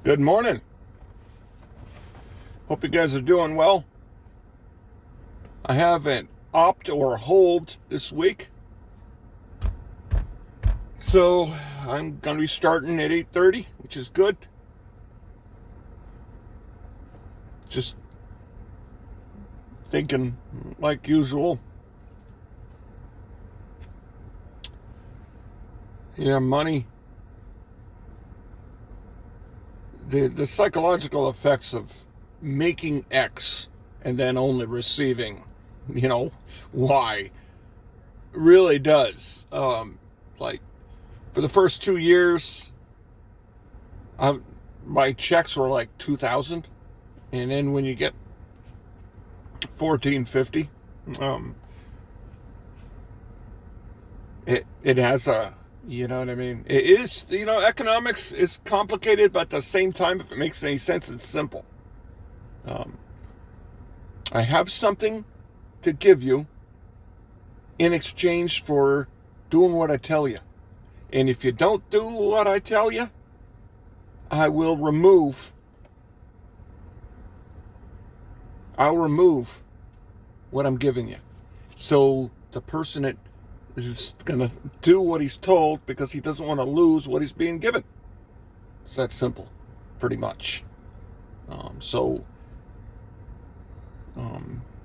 Good morning. Hope you guys are doing well. I have an opt or hold this week. So I'm going to be starting at 8:30, which is good. Just thinking like usual. Yeah, money. The psychological effects of making X and then only receiving, Y really does. Like for the first 2 years, my checks were like 2,000, and then when you get 1450, it has a, you know what I mean? It is, economics is complicated, but at the same time, if it makes any sense, it's simple. I have something to give you in exchange for doing what I tell you. And if you don't do what I tell you, I'll remove what I'm giving you. So the person that is going to do what he's told because he doesn't want to lose what he's being given. It's that simple, pretty much.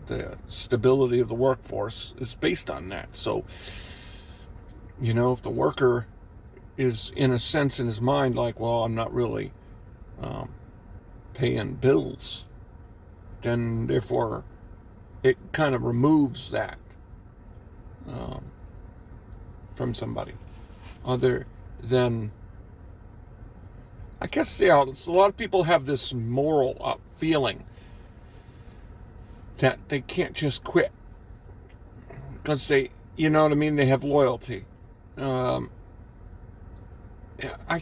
The stability of the workforce is based on that. So, if the worker is, in a sense, in his mind, like, well, I'm not really paying bills, then therefore it kind of removes that from somebody. Other than, I guess, a lot of people have this moral feeling that they can't just quit because they, they have loyalty. I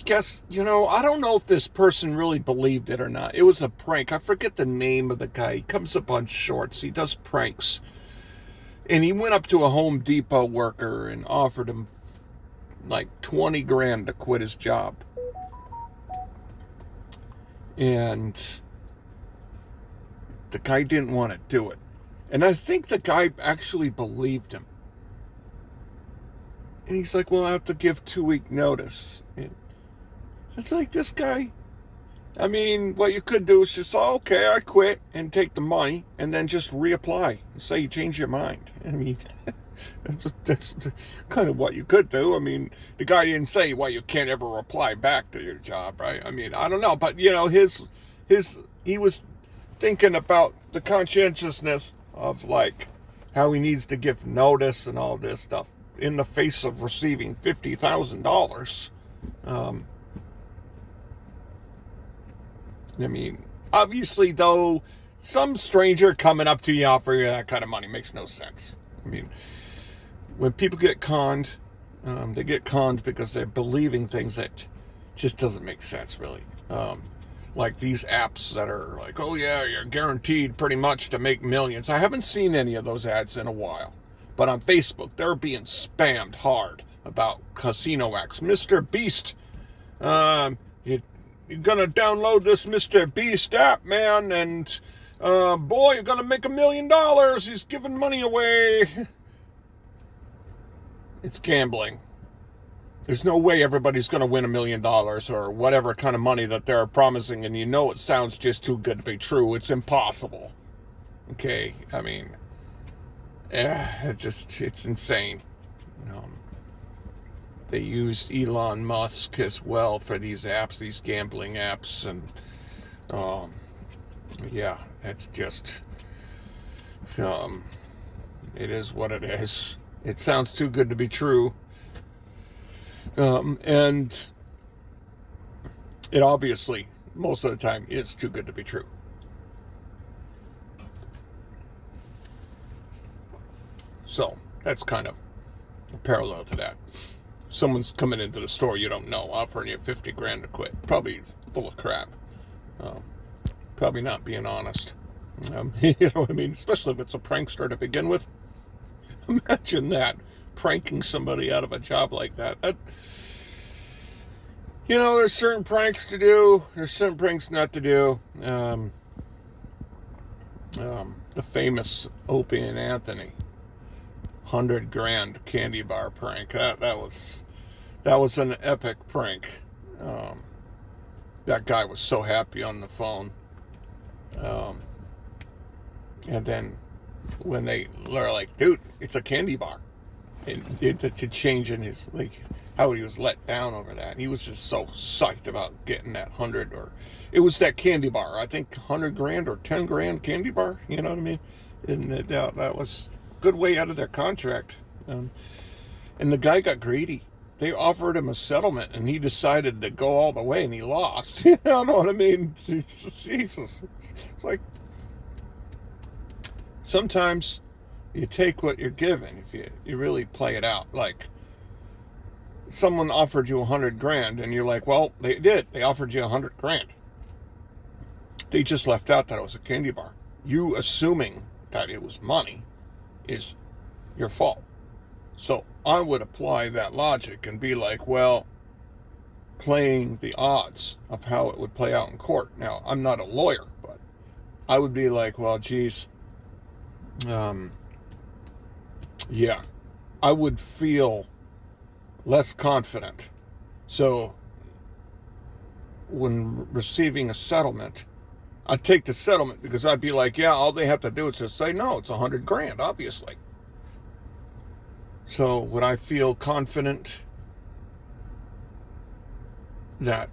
guess, I don't know if this person really believed it or not. It was a prank. I forget the name of the guy. He comes up on shorts. He does pranks. And he went up to a Home Depot worker and offered him like 20 grand to quit his job. And the guy didn't want to do it. And I think the guy actually believed him. And he's like, well, I have to give 2-week notice. And it's like, this guy, I mean, what you could do is just, okay, I quit, and take the money, and then just reapply and say you change your mind. I mean, that's kind of what you could do. I mean, the guy didn't say, well, you can't ever apply back to your job, right? I mean, I don't know, but, he was thinking about the conscientiousness of, like, how he needs to give notice and all this stuff in the face of receiving $50,000. I mean, obviously, though, some stranger coming up to you offering you that kind of money makes no sense. I mean, when people get conned, they get conned because they're believing things that just doesn't make sense, really. Like these apps that are like, oh yeah, you're guaranteed pretty much to make millions. I haven't seen any of those ads in a while. But on Facebook, they're being spammed hard about casino apps. Mr. Beast, you're going to download this Mr. Beast app, man, and boy, you're going to make $1 million. He's giving money away. It's gambling. There's no way everybody's going to win $1 million or whatever kind of money that they're promising, and it sounds just too good to be true. It's impossible. Okay, I mean, it's insane. They used Elon Musk as well for these apps, these gambling apps, and yeah, it's just it is what it is. It sounds too good to be true, and it obviously most of the time is too good to be true. So that's kind of a parallel to that. Someone's coming into the store you don't know, offering you 50 grand to quit. Probably full of crap. Probably not being honest. You know what I mean? Especially if it's a prankster to begin with. Imagine that, pranking somebody out of a job like that. You know, there's certain pranks to do. There's certain pranks not to do. The famous Opie and Anthony 100 grand candy bar prank. That was an epic prank. That guy was so happy on the phone. And then when they're like, dude, it's a candy bar. And to change in his, like, how he was let down over that. And he was just so psyched about getting that 100, or it was that candy bar. I think 100 grand or 10 grand candy bar. You know what I mean? And that was a good way out of their contract. And the guy got greedy. They offered him a settlement, and he decided to go all the way, and he lost. You know what I mean? Jesus. It's like, sometimes you take what you're given if you really play it out. Like, someone offered you 100 grand, and you're like, well, they did. They offered you 100 grand. They just left out that it was a candy bar. You assuming that it was money is your fault. So I would apply that logic and be like, well, playing the odds of how it would play out in court. Now, I'm not a lawyer, but I would be like, well, geez, yeah, I would feel less confident. So when receiving a settlement, I'd take the settlement because I'd be like, yeah, all they have to do is just say, no, it's 100 grand, obviously. So would I feel confident that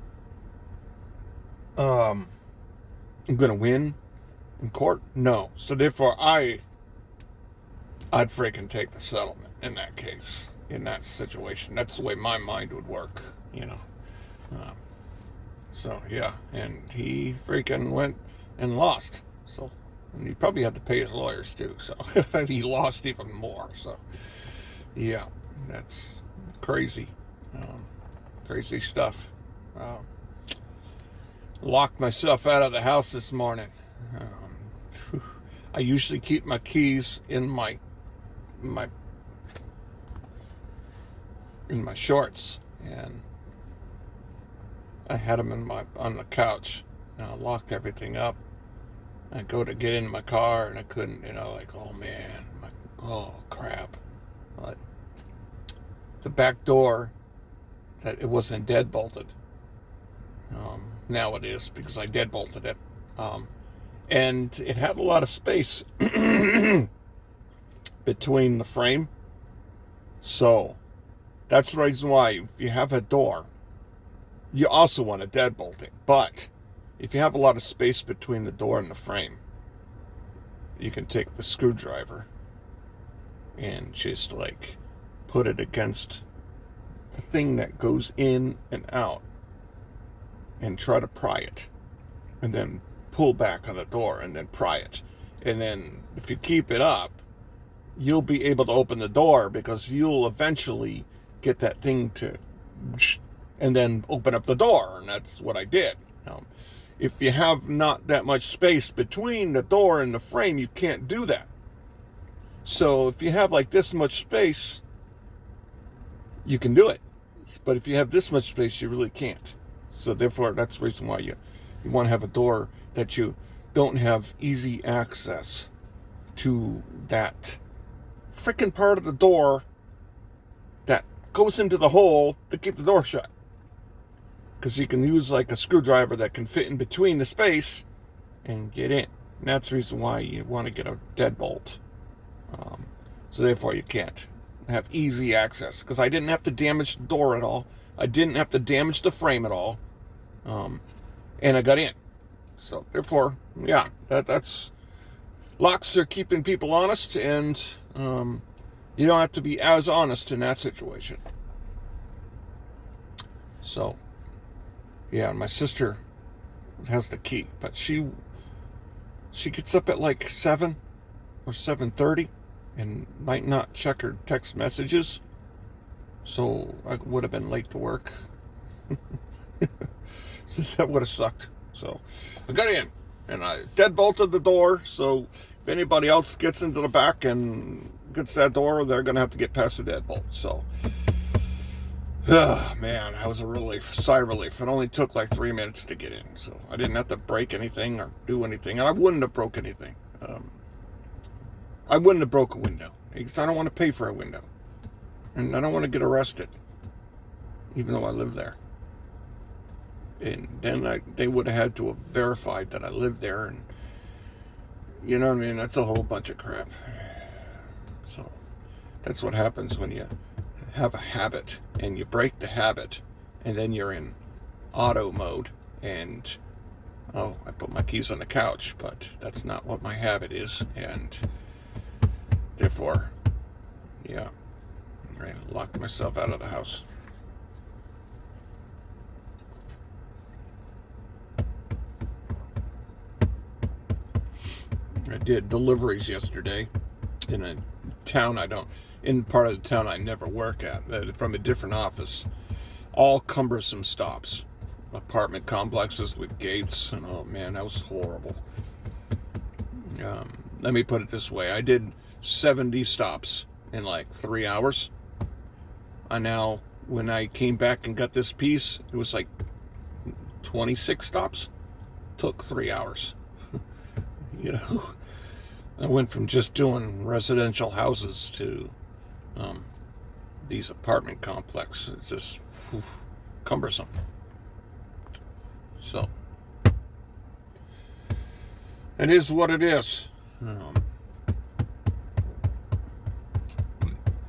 I'm going to win in court? No. So therefore, I'd freaking take the settlement in that case, in that situation. That's the way my mind would work, you know. So, yeah, and he freaking went and lost. So, and he probably had to pay his lawyers too. So, he lost even more. So, yeah, that's crazy. Crazy stuff. Locked myself out of the house this morning. I usually keep my keys in my shorts, and I had them on the couch, and I locked everything up. I go to get in my car, and I couldn't, like, oh man, oh crap. But the back door, that it wasn't deadbolted. Now it is, because I deadbolted it. And it had a lot of space between the frame. So that's the reason why, if you have a door, you also want to deadbolt it. But if you have a lot of space between the door and the frame, you can take the screwdriver and just like put it against the thing that goes in and out and try to pry it, and then pull back on the door and then pry it. And then if you keep it up, you'll be able to open the door, because you'll eventually get that thing to and then open up the door. And that's what I did. If you have not that much space between the door and the frame, you can't do that. So if you have like this much space, you can do it. But if you have this much space, you really can't. So therefore, that's the reason why you want to have a door that you don't have easy access to that freaking part of the door that goes into the hole to keep the door shut. Because you can use like a screwdriver that can fit in between the space and get in. And that's the reason why you want to get a deadbolt. So therefore, you can't have easy access. Because I didn't have to damage the door at all. I didn't have to damage the frame at all. And I got in. So therefore, yeah, that's locks are keeping people honest, and you don't have to be as honest in that situation. So, yeah, my sister has the key, but she gets up at like 7 or 7:30 and might not check her text messages. So I would have been late to work. So that would have sucked. So I got in, and I deadbolted the door. So if anybody else gets into the back and gets that door, they're going to have to get past the deadbolt. So Oh, man, that was a relief, sigh of relief. It only took like 3 minutes to get in, so I didn't have to break anything or do anything. And I wouldn't have broke anything. I wouldn't have broke a window because I don't want to pay for a window. And I don't want to get arrested, even though I live there. And then they would have had to have verified that I lived there. And you know what I mean? That's a whole bunch of crap. So that's what happens when you have a habit and you break the habit and then you're in auto mode and oh, I put my keys on the couch, but that's not what my habit is, and therefore, yeah, I locked myself out of the house. I did deliveries yesterday in a town in part of the town I never work at, from a different office. All cumbersome stops, apartment complexes with gates, and oh man, that was horrible. Let me put it this way: I did 70 stops in like 3 hours. And now, when I came back and got this piece, it was like 26 stops. Took 3 hours. You know, I went from just doing residential houses to these apartment complexes. It's just cumbersome. So, it is what it is.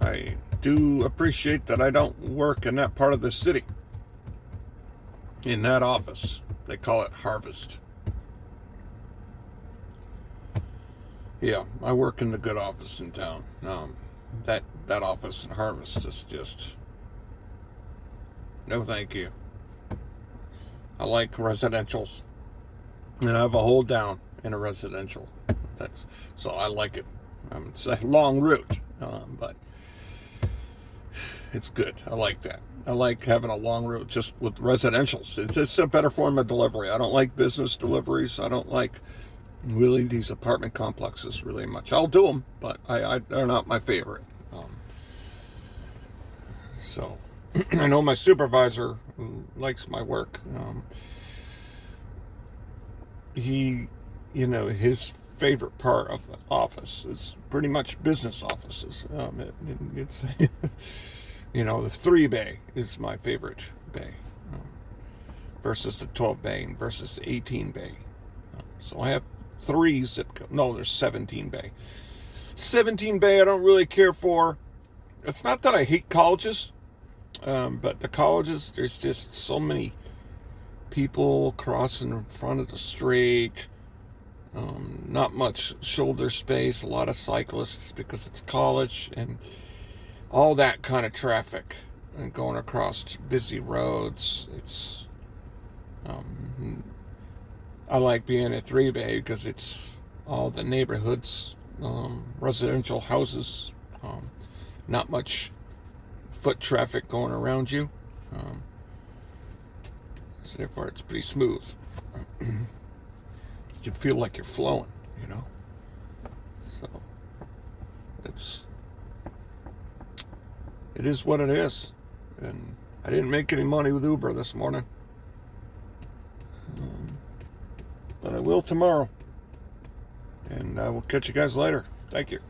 I do appreciate that I don't work in that part of the city. In that office. They call it Harvest. Yeah, I work in the good office in town. That office in Harvest is just... no thank you. I like residentials. And I have a hold down in a residential. So I like it. It's a long route, but it's good. I like that. I like having a long route just with residentials. It's just a better form of delivery. I don't like business deliveries. I don't like really these apartment complexes really much. I'll do them, but they're not my favorite. So I know my supervisor who likes my work. His favorite part of the office is pretty much business offices. It's the 3 bay is my favorite bay, versus the 12 bay and versus the 18 bay. So I have 3 zip code. No, there's 17 bay. 17 bay I don't really care for. It's not that I hate colleges, but the colleges, there's just so many people crossing in front of the street. Not much shoulder space, a lot of cyclists because it's college, and all that kind of traffic and going across busy roads. It's I like being at 3 bay because it's all the neighborhoods, residential houses, not much foot traffic going around you, so therefore it's pretty smooth. You feel like you're flowing, so it is what it is. And I didn't make any money with Uber this morning, but I will tomorrow, and I will catch you guys later. Thank you.